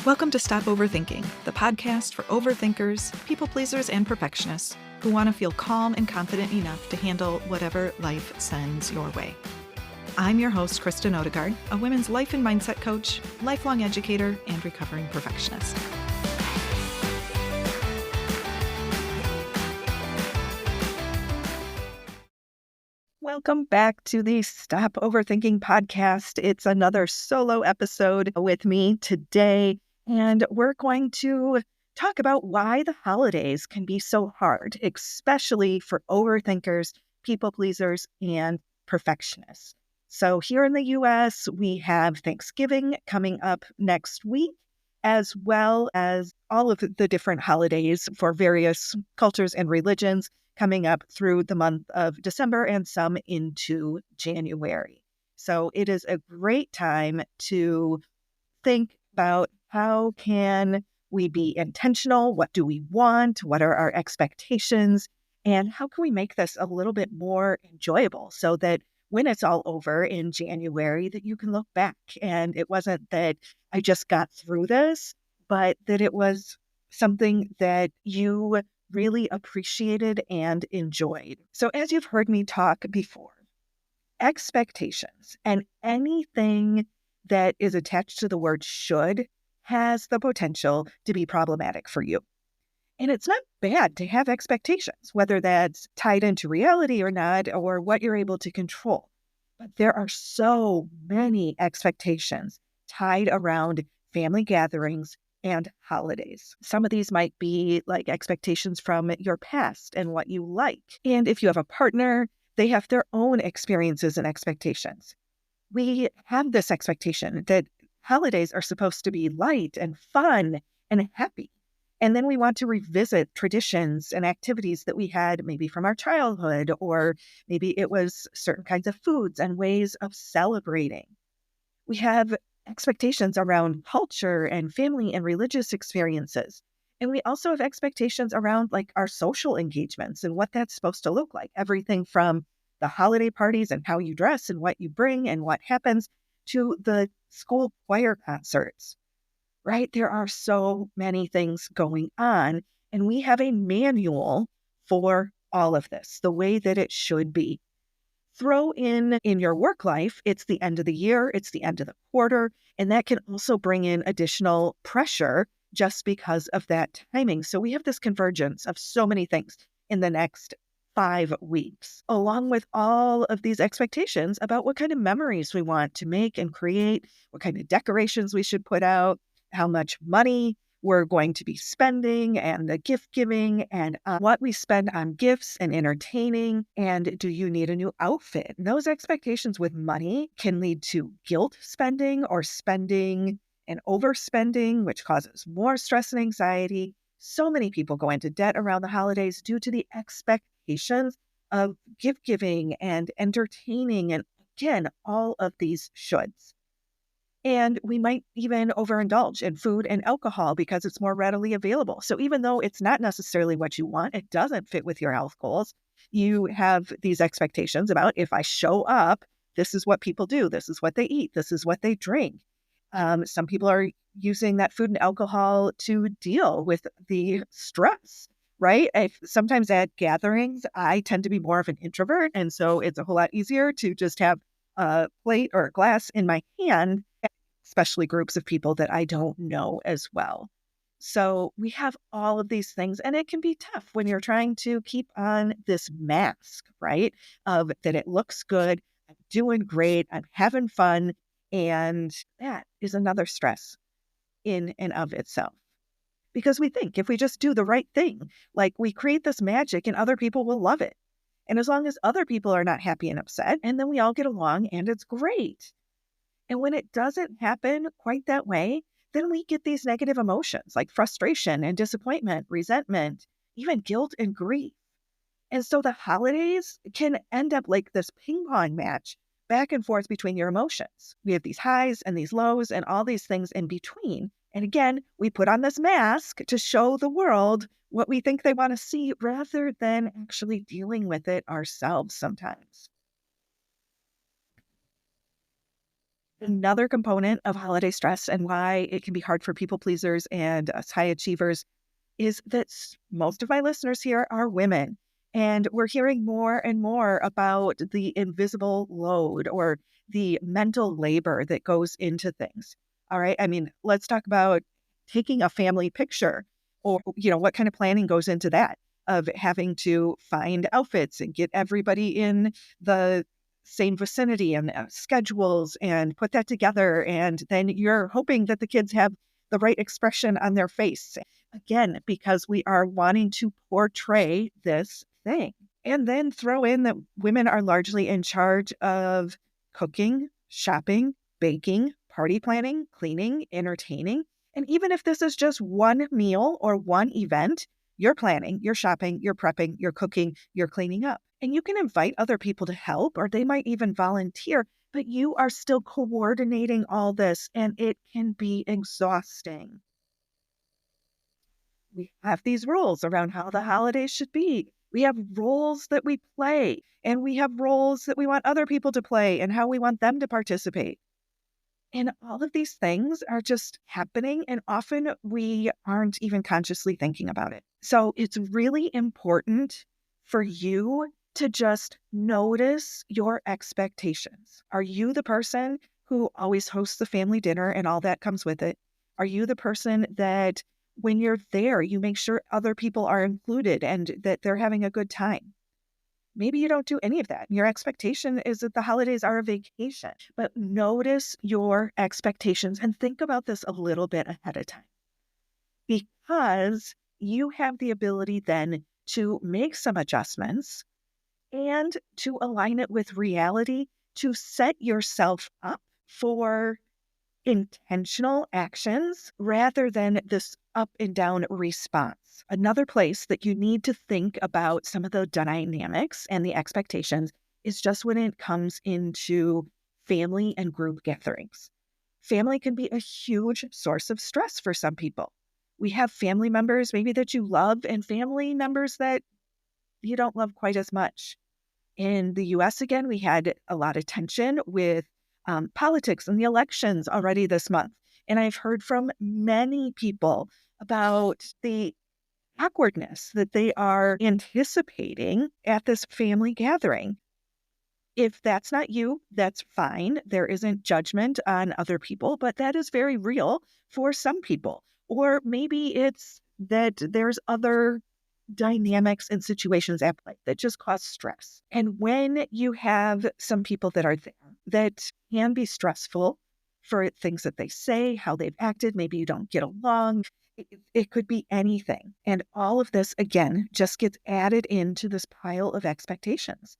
Welcome to Stop Overthinking, the podcast for overthinkers, people pleasers, and perfectionists who want to feel calm and confident enough to handle whatever life sends your way. I'm your host, Kristen, a women's life and mindset coach, lifelong educator, and recovering perfectionist. Welcome back to the Stop Overthinking podcast. It's another solo episode with me today, and we're going to talk about why the holidays can be so hard, especially for overthinkers, people pleasers, and perfectionists. So here in the US, we have Thanksgiving coming up next week, as well as all of the different holidays for various cultures and religions coming up through the month of December and some into January. So it is a great time to think about how can we be intentional? What do we want? What are our expectations? And how can we make this a little bit more enjoyable so that when it's all over in January, that you can look back and it wasn't that I just got through this, but that it was something that you really appreciated and enjoyed. So as you've heard me talk before, expectations and anything that is attached to the word should has the potential to be problematic for you. And it's not bad to have expectations, whether that's tied into reality or not, or what you're able to control. But there are so many expectations tied around family gatherings and holidays. Some of these might be like expectations from your past and what you like. And if you have a partner, they have their own experiences and expectations. We have this expectation that holidays are supposed to be light and fun and happy. And then we want to revisit traditions and activities that we had maybe from our childhood, or maybe it was certain kinds of foods and ways of celebrating. We have expectations around culture and family and religious experiences. And we also have expectations around like our social engagements and what that's supposed to look like. Everything from the holiday parties and how you dress and what you bring and what happens to the school choir concerts, right? There are so many things going on, and we have a manual for all of this, the way that it should be. Throw in your work life, it's the end of the year, it's the end of the quarter, and that can also bring in additional pressure just because of that timing. So we have this convergence of so many things in the next 5 weeks, along with all of these expectations about what kind of memories we want to make and create, what kind of decorations we should put out, how much money we're going to be spending, and the gift giving, and what we spend on gifts and entertaining, and do you need a new outfit? And those expectations with money can lead to guilt spending or spending and overspending, which causes more stress and anxiety. So many people go into debt around the holidays due to the expectations of gift giving and entertaining, and again, all of these shoulds. And we might even overindulge in food and alcohol because it's more readily available. So even though it's not necessarily what you want, it doesn't fit with your health goals, you have these expectations about if I show up, this is what people do, this is what they eat, this is what they drink. Some people are using that food and alcohol to deal with the stress, right? Sometimes at gatherings, I tend to be more of an introvert. And so it's a whole lot easier to just have a plate or a glass in my hand, especially groups of people that I don't know as well. So we have all of these things, and it can be tough when you're trying to keep on this mask, right? Of that it looks good, I'm doing great, I'm having fun, and that is another stress in and of itself. Because we think if we just do the right thing, like we create this magic and other people will love it. And as long as other people are not happy and upset, and then we all get along and it's great. And when it doesn't happen quite that way, then we get these negative emotions like frustration and disappointment, resentment, even guilt and grief. And so the holidays can end up like this ping pong match back and forth between your emotions. We have these highs and these lows and all these things in between. And again, we put on this mask to show the world what we think they want to see rather than actually dealing with it ourselves sometimes. Another component of holiday stress and why it can be hard for people pleasers and us high achievers is that most of my listeners here are women. And we're hearing more and more about the invisible load or the mental labor that goes into things. All right. I mean, let's talk about taking a family picture or, what kind of planning goes into that of having to find outfits and get everybody in the same vicinity and schedules and put that together. And then you're hoping that the kids have the right expression on their face. Again, because we are wanting to portray this thing. And then throw in that women are largely in charge of cooking, shopping, baking, party planning, cleaning, entertaining. And even if this is just one meal or one event, you're planning, you're shopping, you're prepping, you're cooking, you're cleaning up. And you can invite other people to help, or they might even volunteer, but you are still coordinating all this, and it can be exhausting. We have these rules around how the holidays should be. We have roles that we play, and we have roles that we want other people to play and how we want them to participate. And all of these things are just happening, and often we aren't even consciously thinking about it. So it's really important for you to just notice your expectations. Are you the person who always hosts the family dinner and all that comes with it? Are you the person that when you're there, you make sure other people are included and that they're having a good time? Maybe you don't do any of that. Your expectation is that the holidays are a vacation, but notice your expectations and think about this a little bit ahead of time because you have the ability then to make some adjustments and to align it with reality to set yourself up for intentional actions rather than this up and down response. Another place that you need to think about some of the dynamics and the expectations is just when it comes into family and group gatherings. Family can be a huge source of stress for some people. We have family members maybe that you love and family members that you don't love quite as much. In the US, again, we had a lot of tension with politics and the elections already this month. And I've heard from many people about the awkwardness that they are anticipating at this family gathering. If that's not you, that's fine. There isn't judgment on other people, but that is very real for some people. Or maybe it's that there's other dynamics and situations at play that just cause stress. And when you have some people that are there that can be stressful for things that they say, how they've acted, maybe you don't get along, it could be anything. And all of this, again, just gets added into this pile of expectations.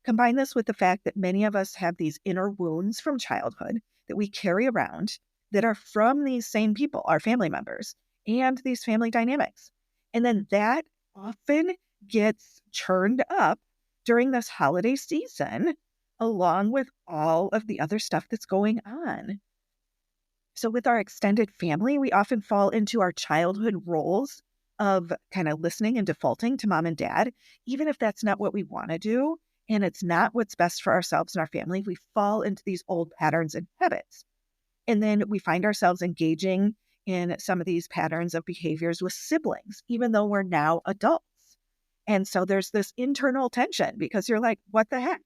Combine this with the fact that many of us have these inner wounds from childhood that we carry around that are from these same people, our family members, and these family dynamics. And then that often gets churned up during this holiday season, along with all of the other stuff that's going on. So, with our extended family, we often fall into our childhood roles of kind of listening and defaulting to mom and dad, even if that's not what we want to do. And it's not what's best for ourselves and our family. We fall into these old patterns and habits. And then we find ourselves engaging in some of these patterns of behaviors with siblings, even though we're now adults. And so there's this internal tension because you're like, what the heck?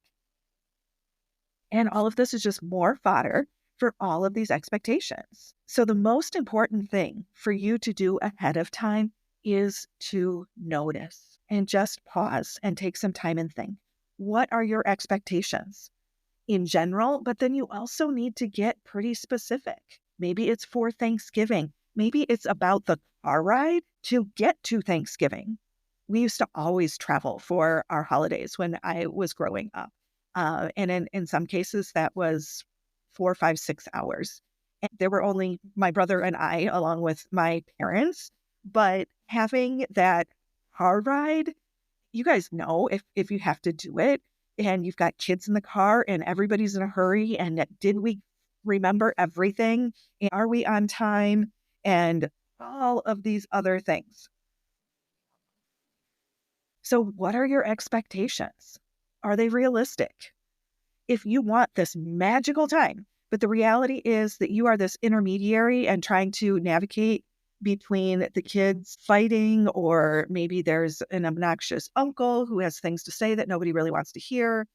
And all of this is just more fodder for all of these expectations. So the most important thing for you to do ahead of time is to notice and just pause and take some time and think. What are your expectations in general? But then you also need to get pretty specific. Maybe it's for Thanksgiving. Maybe it's about the car ride to get to Thanksgiving. We used to always travel for our holidays when I was growing up. And in some cases, that was 4, 5, 6 hours. And there were only my brother and I, along with my parents. But having that car ride, you guys know if you have to do it and you've got kids in the car and everybody's in a hurry and did we remember everything? And are we on time? And all of these other things. So what are your expectations? Are they realistic? If you want this magical time But the reality is that you are this intermediary and trying to navigate between the kids fighting, or maybe there's an obnoxious uncle who has things to say that nobody really wants to hear,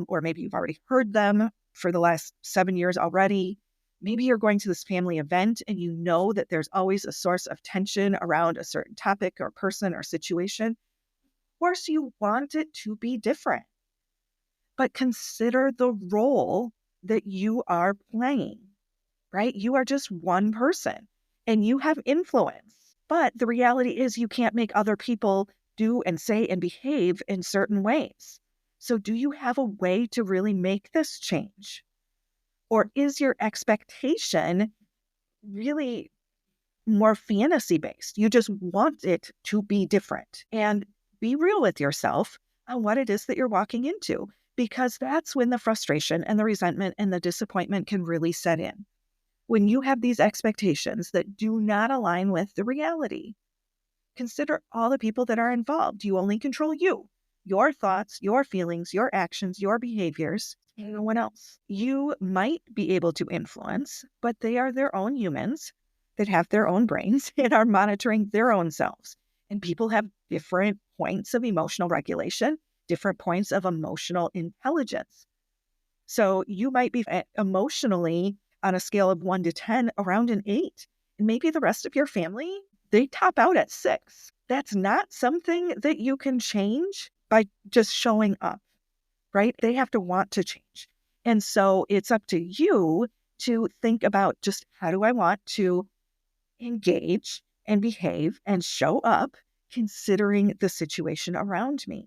or maybe you've already heard them for the last 7 years already. Maybe you're going to this family event and you know that there's always a source of tension around a certain topic or person or situation. Of course, you want it to be different, but consider the role that you are playing, right? You are just one person and you have influence. But the reality is you can't make other people do and say and behave in certain ways. So do you have a way to really make this change? Or is your expectation really more fantasy based? You just want it to be different, and be real with yourself on what it is that you're walking into, because that's when the frustration and the resentment and the disappointment can really set in. When you have these expectations that do not align with the reality, consider all the people that are involved. You only control you, your thoughts, your feelings, your actions, your behaviors, and no one else. You might be able to influence, but they are their own humans that have their own brains and are monitoring their own selves. And people have different points of emotional regulation, different points of emotional intelligence. So you might be emotionally on a scale of 1 to 10 around an 8. And maybe the rest of your family, they top out at 6. That's not something that you can change by just showing up, right? They have to want to change. And so it's up to you to think about, just how do I want to engage and behave and show up considering the situation around me.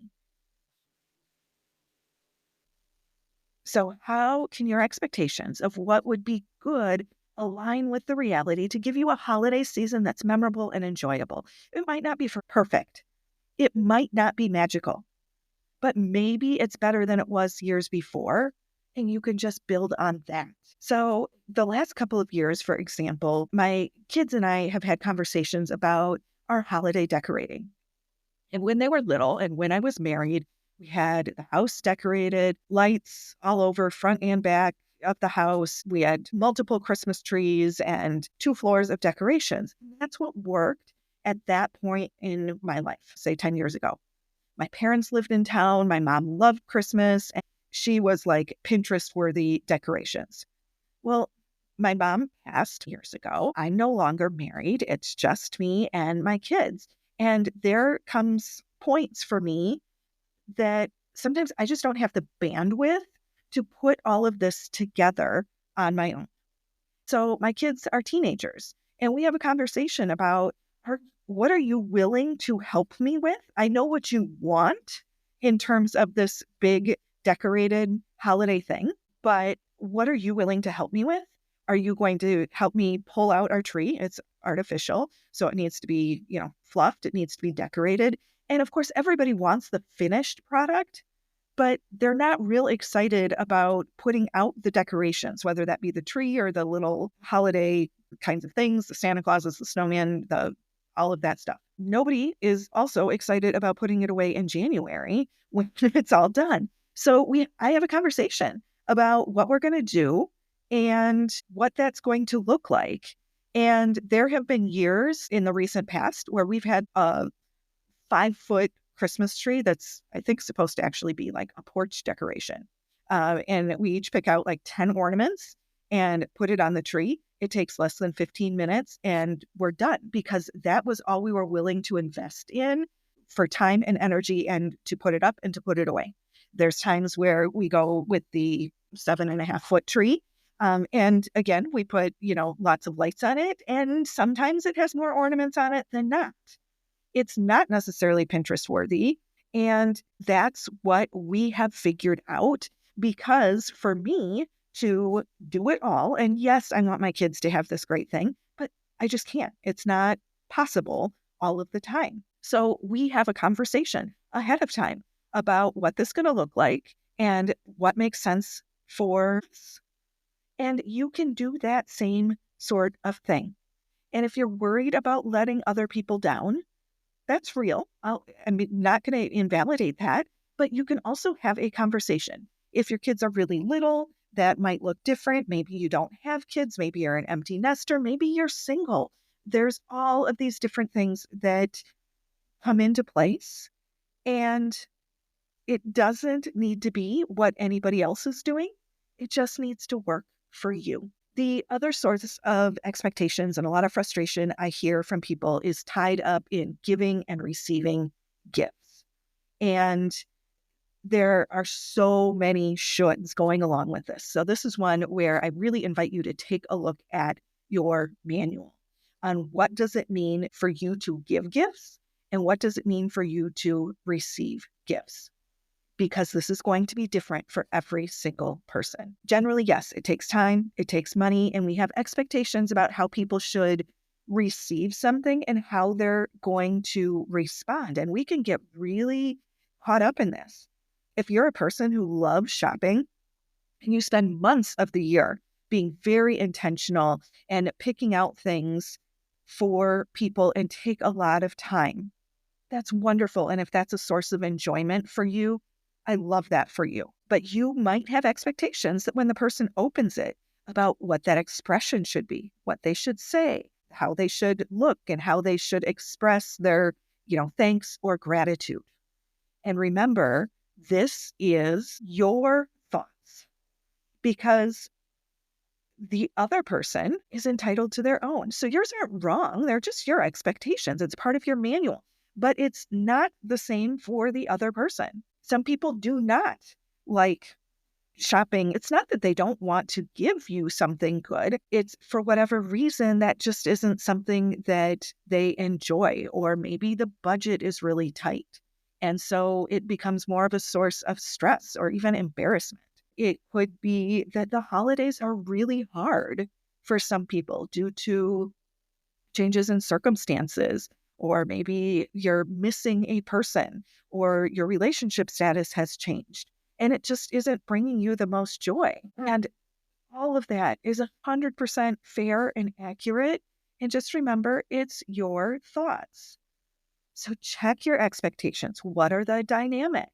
So how can your expectations of what would be good align with the reality to give you a holiday season that's memorable and enjoyable? It might not be perfect. It might not be magical, but maybe it's better than it was years before, and you can just build on that. So the last couple of years, for example, my kids and I have had conversations about our holiday decorating. And when they were little and when I was married, we had the house decorated, lights all over, front and back of the house. We had multiple Christmas trees and 2 floors of decorations. That's what worked at that point in my life, say 10 years ago. My parents lived in town. My mom loved Christmas, and she was like Pinterest-worthy decorations. Well, my mom passed years ago. I'm no longer married. It's just me and my kids. And there comes points for me that sometimes I just don't have the bandwidth to put all of this together on my own. So my kids are teenagers, and we have a conversation about, what are you willing to help me with? I know what you want in terms of this big decorated holiday thing, but what are you willing to help me with? Are you going to help me pull out our tree? It's artificial, so it needs to be, fluffed. It needs to be decorated. And of course, everybody wants the finished product, but they're not real excited about putting out the decorations, whether that be the tree or the little holiday kinds of things, the Santa Clauses, the snowman, all of that stuff. Nobody is also excited about putting it away in January when it's all done. So I have a conversation about what we're going to do and what that's going to look like. And there have been years in the recent past where we've had a 5-foot Christmas tree that's, I think, supposed to actually be like a porch decoration. And we each pick out like 10 ornaments and put it on the tree. It takes less than 15 minutes and we're done, because that was all we were willing to invest in for time and energy, and to put it up and to put it away. There's times where we go with the 7.5-foot tree. And again, we put, lots of lights on it, and sometimes it has more ornaments on it than not. It's not necessarily Pinterest worthy. And that's what we have figured out, because for me to do it all, and yes, I want my kids to have this great thing, but I just can't. It's not possible all of the time. So we have a conversation ahead of time about what this is going to look like and what makes sense for us. And you can do that same sort of thing. And if you're worried about letting other people down, that's real. I'm not going to invalidate that, but you can also have a conversation. If your kids are really little, that might look different. Maybe you don't have kids. Maybe you're an empty nester. Maybe you're single. There's all of these different things that come into place. And it doesn't need to be what anybody else is doing. It just needs to work for you. The other source of expectations and a lot of frustration I hear from people is tied up in giving and receiving gifts. And there are so many shoulds going along with this. So this is one where I really invite you to take a look at your manual on what does it mean for you to give gifts and what does it mean for you to receive gifts, because this is going to be different for every single person. Generally, yes, it takes time, it takes money, and we have expectations about how people should receive something and how they're going to respond. And we can get really caught up in this. If you're a person who loves shopping and you spend months of the year being very intentional and picking out things for people and take a lot of time, that's wonderful. And if that's a source of enjoyment for you, I love that for you. But you might have expectations that when the person opens it about what that expression should be, what they should say, how they should look, and how they should express their, thanks or gratitude. And remember, this is your thoughts, because the other person is entitled to their own. So yours aren't wrong. They're just your expectations. It's part of your manual, but it's not the same for the other person. Some people do not like shopping. It's not that they don't want to give you something good. It's for whatever reason that just isn't something that they enjoy, or maybe the budget is really tight. And so it becomes more of a source of stress or even embarrassment. It could be that the holidays are really hard for some people due to changes in circumstances, or maybe you're missing a person, or your relationship status has changed, and it just isn't bringing you the most joy. And all of that is 100% fair and accurate. And just remember, it's your thoughts. So check your expectations. What are the dynamics?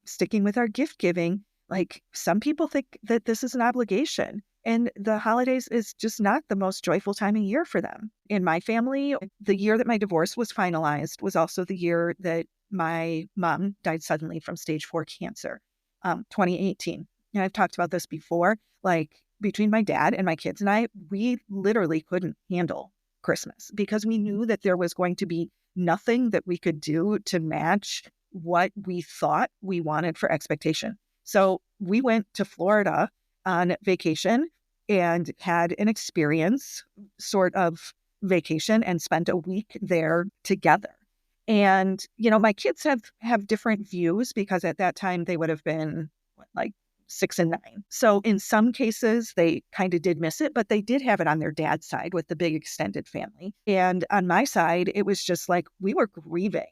Sticking with our gift giving, like some people think that this is an obligation, and the holidays is just not the most joyful time of year for them. In my family, the year that my divorce was finalized was also the year that my mom died suddenly from stage 4 cancer, 2018. And I've talked about this before, like between my dad and my kids and I, we literally couldn't handle Christmas because we knew that there was going to be nothing that we could do to match what we thought we wanted for expectation. So we went to Florida on vacation and had an experience sort of vacation and spent a week there together. And, my kids have different views because at that time they would have been like 6 and 9. So in some cases, they kind of did miss it, but they did have it on their dad's side with the big extended family. And on my side, it was just like we were grieving.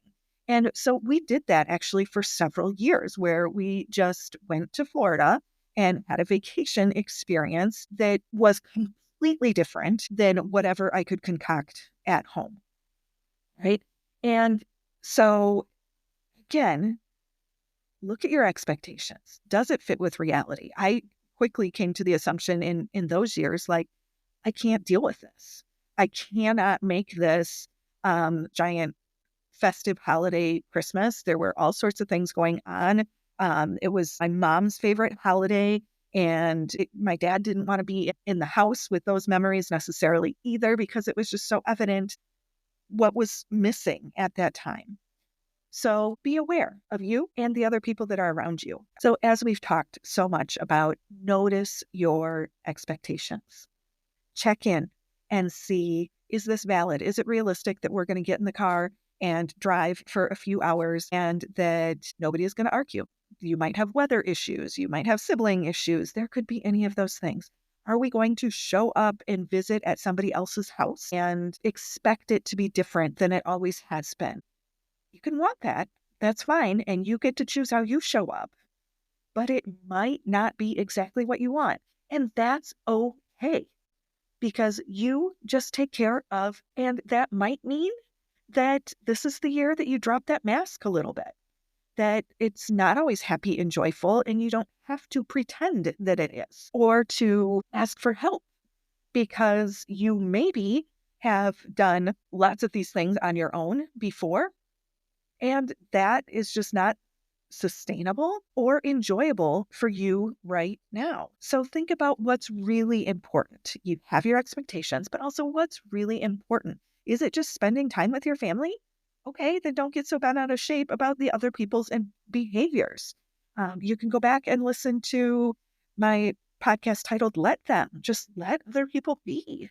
And so we did that actually for several years, where we just went to Florida and had a vacation experience that was completely different than whatever I could concoct at home. Right. And so again, look at your expectations. Does it fit with reality? I quickly came to the assumption in those years, like, I can't deal with this. I cannot make this giant festive holiday Christmas. There were all sorts of things going on. It was my mom's favorite holiday, and my dad didn't want to be in the house with those memories necessarily either, because it was just so evident what was missing at that time. So be aware of you and the other people that are around you. So as we've talked so much about, notice your expectations. Check in and see, is this valid? Is it realistic that we're going to get in the car and drive for a few hours and that nobody is going to argue? You might have weather issues. You might have sibling issues. There could be any of those things. Are we going to show up and visit at somebody else's house and expect it to be different than it always has been? You can want that. That's fine. And you get to choose how you show up. But it might not be exactly what you want. And that's okay, because you just take care of, and that might mean that this is the year that you drop that mask a little bit. that it's not always happy and joyful, and you don't have to pretend that it is, or to ask for help because you maybe have done lots of these things on your own before, and that is just not sustainable or enjoyable for you right now. So think about what's really important. You have your expectations, but also what's really important. Is it just spending time with your family? Okay, then don't get so bent out of shape about the other people's behaviors. You can go back and listen to my podcast titled Let Them. Just let other people be.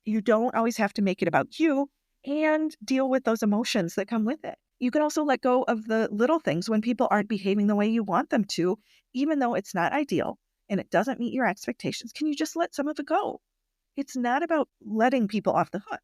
You don't always have to make it about you, and deal with those emotions that come with it. You can also let go of the little things when people aren't behaving the way you want them to, even though it's not ideal and it doesn't meet your expectations. Can you just let some of it go? It's not about letting people off the hook.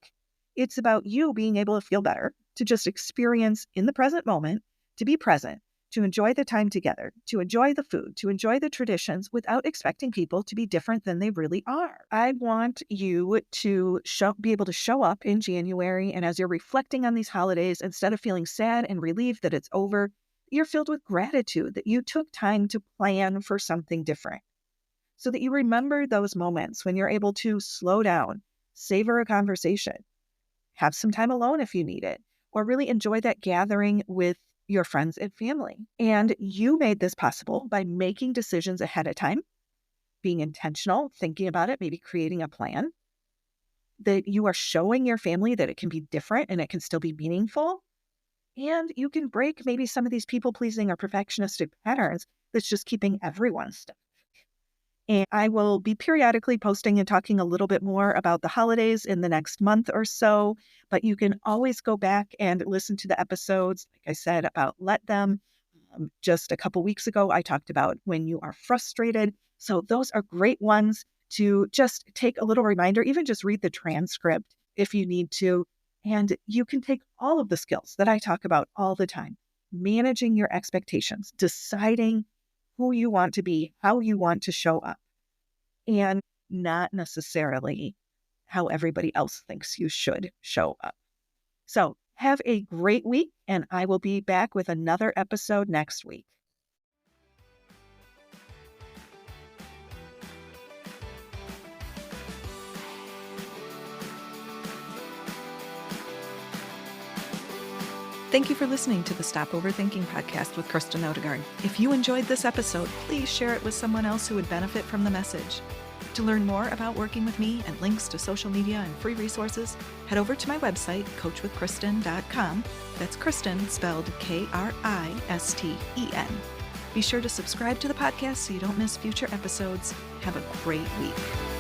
It's about you being able to feel better, to just experience in the present moment, to be present, to enjoy the time together, to enjoy the food, to enjoy the traditions without expecting people to be different than they really are. I want you to be able to show up in January, and as you're reflecting on these holidays, instead of feeling sad and relieved that it's over, you're filled with gratitude that you took time to plan for something different, so that you remember those moments when you're able to slow down, savor a conversation, have some time alone if you need it, or really enjoy that gathering with your friends and family. And you made this possible by making decisions ahead of time, being intentional, thinking about it, maybe creating a plan, that you are showing your family that it can be different and it can still be meaningful. And you can break maybe some of these people-pleasing or perfectionistic patterns that's just keeping everyone stuck. And I will be periodically posting and talking a little bit more about the holidays in the next month or so, but you can always go back and listen to the episodes, like I said, about Let Them. Just a couple weeks ago, I talked about when you are frustrated. So those are great ones to just take a little reminder, even just read the transcript if you need to. And you can take all of the skills that I talk about all the time, managing your expectations, deciding who you want to be, how you want to show up, and not necessarily how everybody else thinks you should show up. So have a great week, and I will be back with another episode next week. Thank you for listening to the Stop Overthinking podcast with Kristen Odegaard. If you enjoyed this episode, please share it with someone else who would benefit from the message. To learn more about working with me and links to social media and free resources, head over to my website, coachwithkristen.com. That's Kristen spelled Kristen. Be sure to subscribe to the podcast so you don't miss future episodes. Have a great week.